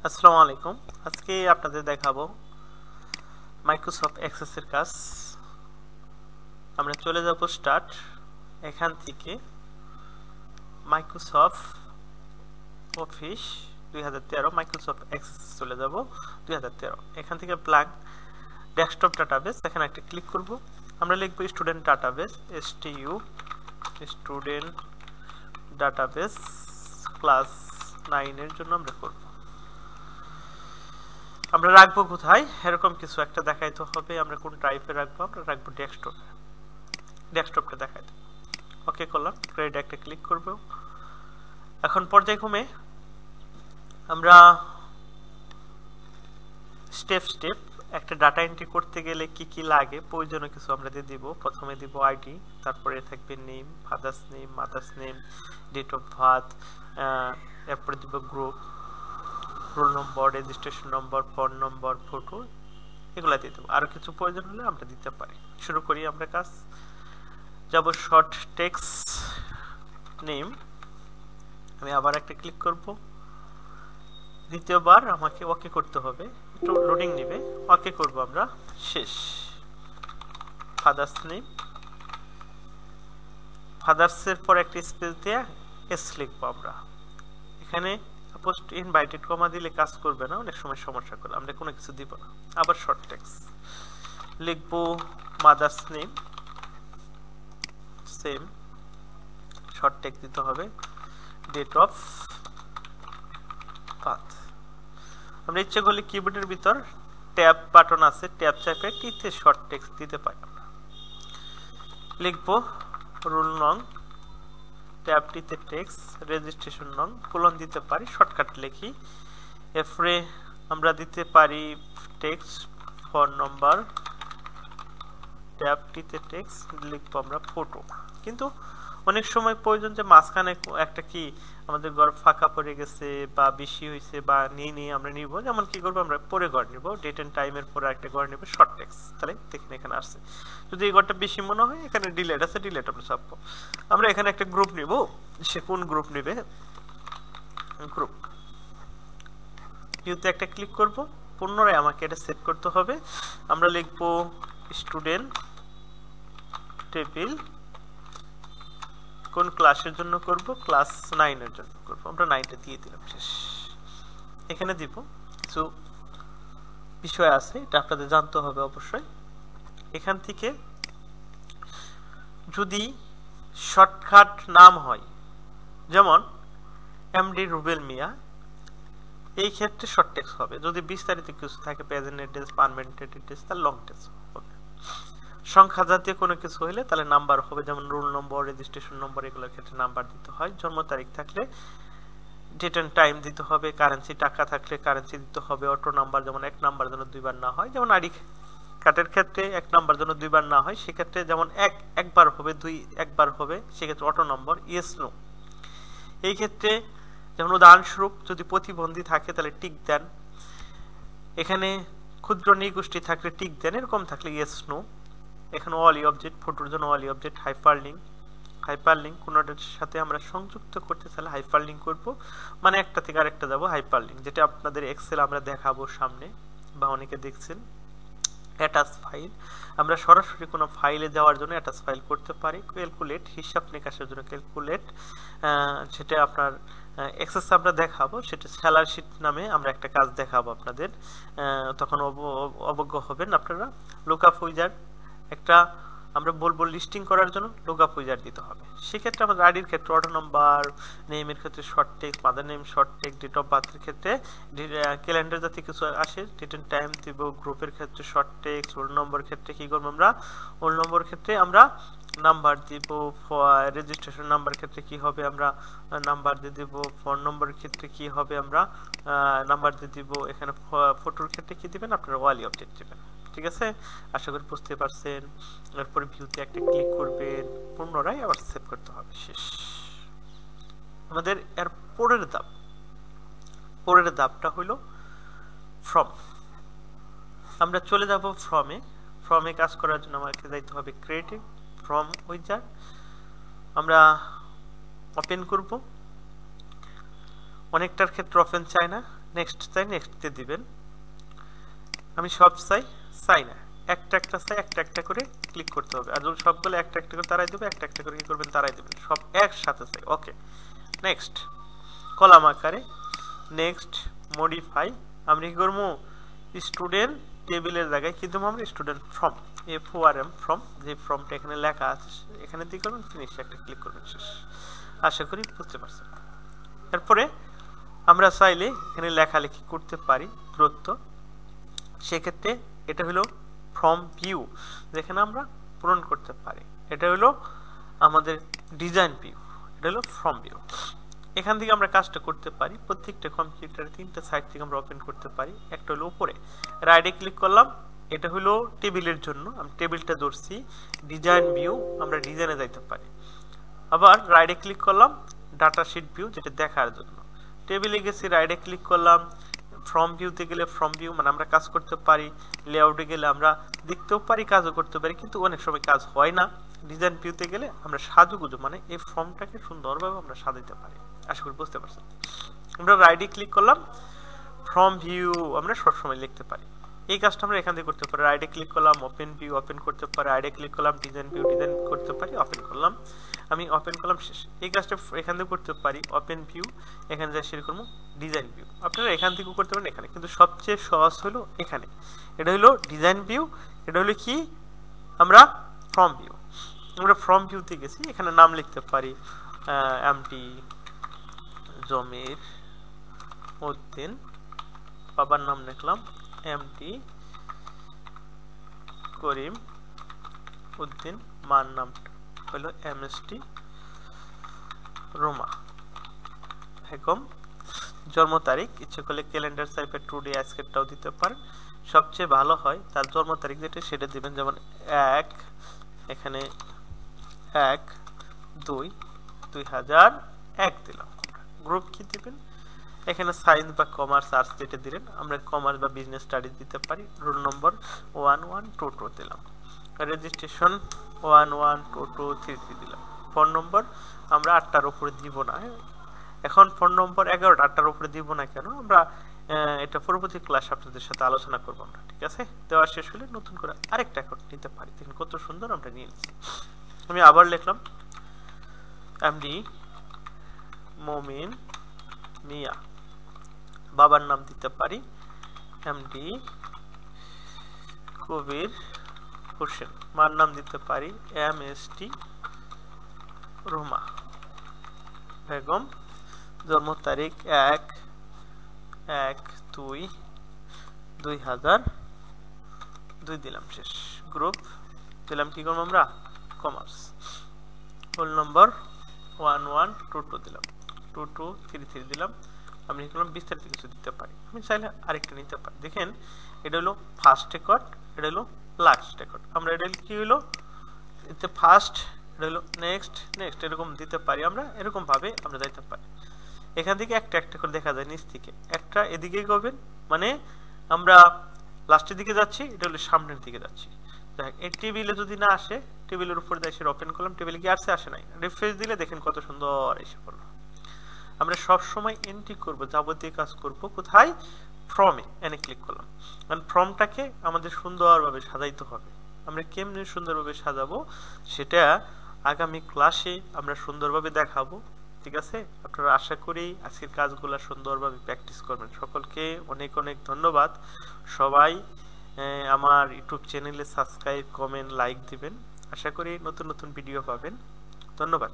আসসালামু আলাইকুম। আজকে আপনাদের দেখাবো মাইক্রোসফট এক্সেসের কাজ। আমরা চলে যাব স্টার্ট, এখান থেকে মাইক্রোসফট অফিস 2013 মাইক্রোসফট এক্সেস চলে যাব 2013। এখান থেকে প্লাগ ডেস্কটপ ডাটাবেস, এখানে একটা ক্লিক করব। আমরা লিখব student database, STU student database class 9 এর জন্য আমরা করব। আমরা রাখবো কোথায়, এরকম কিছু একটা দেখাইতে হবে। আমরা কোন টাইপে রাখবো, আমরা রাখবো ডেস্কটপে। ডেস্কটপটা দেখাই দেব। ওকে করলাম, ক্রিয়েট একটা ক্লিক করব। এখন পর্যায়ক্রমে আমরা স্টেপ একটা ডাটা এন্ট্রি করতে গেলে কি কি লাগে, প্রয়োজনীয় কিছু আমরা দিয়ে দিব। প্রথমে দিব আইডি, তারপরে থাকবে name, father's name, mother's name, date of birth, এরপরে দিব group, roll number, registration number, phone number, photo, এগুলা দিয়ে দেবো। আরো কিছু প্রয়োজন হলে আমরা দিতে পারি। শুরু করি আমরা কাজ। যাব শর্ট টেক্সট নেম, আমি আবার একটা ক্লিক করব। দ্বিতীয়বার আমাকে ওকে করতে হবে, একটু লোডিং নেবে। ওকে করব আমরা, শেষ। ফাদার্স নেম, ফাদার্সের পর একটা স্পেস দিয়ে এস লিখবো আমরা। এখানে পোস্ট ইনভাইটেড কমা দিলে কাজ করবে না, অনেক সময় সমস্যা করে, আমরা কোনো কিছু দিব না। আবার শর্ট টেক্সট লিখবো, mother's name, same short text দিতে হবে, ডেট অফ বার্থ। আমরা ইচ্ছে করলে কিবোর্ডের ভিতর ট্যাব বাটন আছে, ট্যাব চাপে টিতে শর্ট টেক্সট দিতে পারি। আমরা লিখবো রোল নং, ট্যাবটিতে টেক্সট, রেজিস্ট্রেশন নং, কোলন দিতে পারি, শর্টকাট লিখি। এরপরে আমরা দিতে পারি টেক্সট, ফোন নম্বর, ট্যাবটিতে টেক্সট লিখবো আমরা ফটো। কিন্তু অনেক সময় প্রয়োজন যে মাঝখানে একটা কি আমাদের ঘর ফাঁকা পড়ে গেছে বা বেশি হয়েছে বা নিয়ে আমরা নিব। যেমন কি করবো, আমরা পরে ঘর নিব, ডেট এন্ড টাইমের পরে একটা ঘর নিব, শর্ট টেক্সট। তাহলে দেখেন এখানে আসছে। যদি এই ঘরটা বেশি মনে হয়, এখানে ডিলেট আছে, ডিলেট আমরা চাপবো। আমরা এখানে একটা গ্রুপ নিব, সে কোন গ্রুপ নিবে, গ্রুপ। ভিউতে একটা ক্লিক করব, পুনরায় আমাকে এটা সেভ করতে হবে। আমরা লিখবো স্টুডেন্ট টেবিল, কোন ক্লাসের জন্য করব, ক্লাস 9 এর জন্য করব। আমরা 9টা দিয়ে দিলাম, শেষ। এখানে দিব কিছু বিষয় আছে, এটা আপনাদের জানতে হবে অবশ্যই। এখান থেকে যদি শর্টকাট নাম হয়, যেমন এমডি রুবেল মিয়া, এই ক্ষেত্রে শর্ট টেক্সট হবে। যদি বিস্তারিত কিছু থাকে, প্রেজেন্ট অ্যাড্রেস, পার্মানেন্ট অ্যাড্রেস, তার লং টেক্সট হবে। সংখ্যা জাতীয় কোনো কিছু হইলে তাহলে নাম্বার হবে, যেমন রোল নম্বর, রেজিস্ট্রেশন নম্বর, এগুলোর ক্ষেত্রে নাম্বার দিতে হয়। জন্ম তারিখ থাকলে ডেট এন্ড টাইম দিতে হবে। কারেন্সি টাকা থাকলে কারেন্সি দিতে হবে। অটো নাম্বার, যেমন এক নাম্বার যেন দুইবার না হয়, যেমন আইডি কার্ডের ক্ষেত্রে এক নাম্বার যেন দুইবার না হয়, সেক্ষেত্রে যেমন একবার হবে, দুই একবার হবে, সেক্ষেত্রে অটো নম্বর, ইয়েস নো। এই ক্ষেত্রে যেমন উদাহরণস্বরূপ যদি প্রতিবন্ধী থাকে তাহলে টিক দেন, এখানে ক্ষুদ্র নৃগোষ্ঠী থাকলে টিক দেন, এরকম থাকলে ইয়েস নো। এখানে অলি অবজেক্ট, ফটোর জন্য অলি অবজেক্ট, হাইপারলিংক কোনটার সাথে আমরা সংযুক্ত করতে চাইলে হাইপারলিংক করব, মানে একটা থেকে আরেকটা যাব হাইপারলিংক, যেটা আপনাদের এক্সেল আমরা দেখাবো সামনে, বা অনেকে দেখছেন। অ্যাটাচ ফাইল, আমরা সরাসরি কোনো ফাইলে যাওয়ার জন্য অ্যাটাচ ফাইল করতে পারি। ক্যালকুলেট, হিসাব নিকাশের জন্য ক্যালকুলেট, সেটা আপনার এক্সেস আমরা দেখাবো, সেটা স্যালারি শিট নামে আমরা একটা কাজ দেখাবো আপনাদের, তখন অবজ্ঞ হবেন আপনারা। লুকআপ উইজার্ড, একটা আমরা বলবো লিস্টিং করার জন্য লুকআপ উইজার্ড দিতে হবে। সেক্ষেত্রে আমাদের আইডির ক্ষেত্রে অটো নাম্বার, নেমের ক্ষেত্রে short text, mother name short text, date of বার্থের ক্ষেত্রে ক্যালেন্ডার জাতীয় কিছু আসে, ডেট এন্ড টাইম দিব। গ্রুপের ক্ষেত্রে শর্ট টেক্সট। রোল নম্বর ক্ষেত্রে কি করবো আমরা, রোল নম্বর ক্ষেত্রে আমরা নাম্বার দিব। রেজিস্ট্রেশন নাম্বার ক্ষেত্রে কি হবে, আমরা নাম্বার দিয়ে দিব। ফোন নম্বরের ক্ষেত্রে কি হবে, আমরা নাম্বার দিয়ে দিব। এখানে ফটোর ক্ষেত্রে কি দিবেন, আপনারা ওয়ালি অবজেক্ট দিবেন। ঠিক আছে, আশা করি বুঝতে পারছেন। এরপরে ভিউতে একটা ক্লিক করবেন, পুনরায় আবার সেভ করতে হবে, শেষ। আমাদের এর পরের ধাপটা হলো ফ্রম। আমরা চলে যাব ফ্রমে কাজ করার জন্য আমাকে যাইতে হবে ক্রিয়েটিভ ফ্রম উইজার্ড। আমরা ওপেন করব। অনেকটার ক্ষেত্রে ওপেন চাই না, নেক্সট চাই, নেক্সটে দিবেন। আমি সব চাই না, একটা চাই, একটা করে ক্লিক করতে হবে। আর যদি সবগুলো একটা করে তারাই দেবে, একটা করে কি করবেন, তারাই দেবেন, সব একসাথে চাই। ওকে, নেক্সট কলাম আকারে। নেক্সট মডিফাই, আমরা কি করবো, স্টুডেন্ট টেবিলের জায়গায় কি দেবো আমরা, স্টুডেন্ট ফ্রম, FORM ফ্রম, যে ফর্মটা এখানে লেখা আছে এখানে দিয়ে করবেন, ফিনিশ একটা ক্লিক করবেন, শেষ। আশা করি বুঝতে পারছেন। এরপরে আমরা চাইলে এখানে লেখালেখি করতে পারি দূরত্ব, সেক্ষেত্রে এটা হলো ফ্রম ভিউ, যেখানে আমরা পূরণ করতে পারি। এটা হলো আমাদের ডিজাইন ভিউ, এটা হলো ফ্রম ভিউ। এখান থেকে আমরা কাজটা করতে পারি, প্রত্যেকটা কম্পিউটারে 3টা সাইড থেকে আমরা ওপেন করতে পারি। একটা হলো উপরে, রাইটে ক্লিক করলাম, এটা হলো টেবিলের জন্য, আমি টেবিলটা ধরছি। ডিজাইন ভিউ, আমরা ডিজাইনে যাইতে পারি। আবার রাইটে ক্লিক করলাম, ডাটা শিট ভিউ, যেটা দেখার জন্য। টেবিলে গেছি, রাইটে ক্লিক করলাম, ফ্রম ভিউতে গেলে ফ্রম ভিউ, মানে আমরা কাজ করতে পারি। লেআউটে গেলে আমরা দেখতেও পারি, কাজও করতে পারি, কিন্তু অনেক সময় কাজ হয় না। ডিজাইন ভিউতে গেলে আমরা সাজুগুজু, মানে এই ফর্মটাকে সুন্দরভাবে আমরা সাজাতে পারি। আশা করি বুঝতে পারছেন। আমরা রাইটে ক্লিক করলাম, ফ্রম ভিউ আমরা সবসময় লিখতে পারি। এই কাজটা আমরা এখান থেকে করতে পারি। রাইটে ক্লিক করলাম, ওপেন ভিউ ওপেন করতে পারি। রাইটে ক্লিক করলাম, ডিজাইন ভিউ ডিজাইন করতে পারি, ওপেন করলাম, আমি ওপেন করলাম, শেষ। এই কাজটা এখান থেকে করতে পারি, ওপেন ভিউ, এখানে যাই শেয়ার করবো, ডিজাইন ভিউ। আপনারা এখান থেকেও করতে পারেন, এখানে, কিন্তু সবচেয়ে সহজ হলো এখানে। এটা হলো ডিজাইন ভিউ, এটা হলো কি আমরা ফ্রম ভিউ। আমরা ফ্রম ভিউতে গেছি, এখানে নাম লিখতে পারি, এমডি জমির উদ্দিন, বাবার নাম লিখলাম এমডি করিম উদ্দিন, মার নাম হলো এমএসটি রোমা বেগম। জন্ম তারিখ ইচ্ছে করলে ক্যালেন্ডার টাইপের টুডে আজকেরটাও দিতে পারেন, সবচেয়ে ভালো হয় তার জন্ম তারিখ যেটা সেটা দিবেন। যেমন 1 এখানে 1/2/2001 দিলাম। গ্রুপ কি দিবেন, এখানে সায়েন্স বা কমার্স আর্টস যেটা দিলেন, আমরা কমার্স বা বিজনেস স্টাডিজ দিতে পারি। রোল নম্বর 1122 দিলাম। রেজিস্ট্রেশন 112233 দিলাম। ফোন নম্বর আমরা 8টার উপরে দিব না, এখন ফোন নম্বর 11টা, 8টার উপরে দিব না কেন, আমরা এটা পরবর্তী ক্লাস আপনাদের সাথে আলোচনা করব আমরা, ঠিক আছে। দেওয়া শেষ হলে নতুন করে আরেকটা অ্যাকাউন্ট নিতে পারি। দেখুন কত সুন্দর আমরা নিয়ে নিচ্ছি। আমি আবার লিখলাম এমডি মমিন মিয়া, বাবার নাম দিতে পারি এমডি কবির হোসেন, মার নাম দিতে পারি এমএসটি রোমা বেগম। জন্ম তারিখ 1/1/2002 দিলাম, শেষ। গ্রুপ দিলাম কি করবো আমরা, কমার্স। রোল নম্বর 1122 দিলাম, 2233 দিলাম। আমি এগুলো বিস্তারিত কিছু দিতে পারি, আমি চাইলে আরেকটা নিতে পারি। দেখেন এটা হলো ফার্স্ট রেকর্ড, এটা হলো লাস্ট রেকর্ড। আমরা এটা কি হলো এতে ফার্স্ট, এটা হলো নেক্সট, এরকম দিতে পারি আমরা, এরকম ভাবে আমরা যাইতে পারি। এখান থেকে একটা করে দেখা যায়, নিচ থেকে একটা এদিকে করবেন, মানে আমরা লাস্টের দিকে যাচ্ছি, এটা হলো সামনের দিকে যাচ্ছি। দেখ এই টেবিলে যদি না আসে, টেবিলের উপরে এসে ওপেন করলাম, টেবিলে কি আসে নাই, রিফ্রেশ দিলে দেখেন কত সুন্দর এসে পড়লো। আমরা সব সময় এন্ট্রি করব, যাবতীয় কাজ করব কোথায়, ফর্মে। এনে ক্লিক করলাম, কারণ ফর্মটাকে আমাদের সুন্দরভাবে সাজাইতে হবে। আমরা কেমনে সুন্দরভাবে সাজাবো সেটা আগামী ক্লাসে আমরা সুন্দরভাবে দেখাবো, ঠিক আছে। আপনারা আশা করি আজকের কাজগুলো সুন্দরভাবে প্র্যাকটিস করবেন। সকলকে অনেক অনেক ধন্যবাদ। সবাই আমার ইউটিউব চ্যানেলে সাবস্ক্রাইব, কমেন্ট, লাইক দিবেন। আশা করি নতুন নতুন ভিডিও পাবেন। ধন্যবাদ।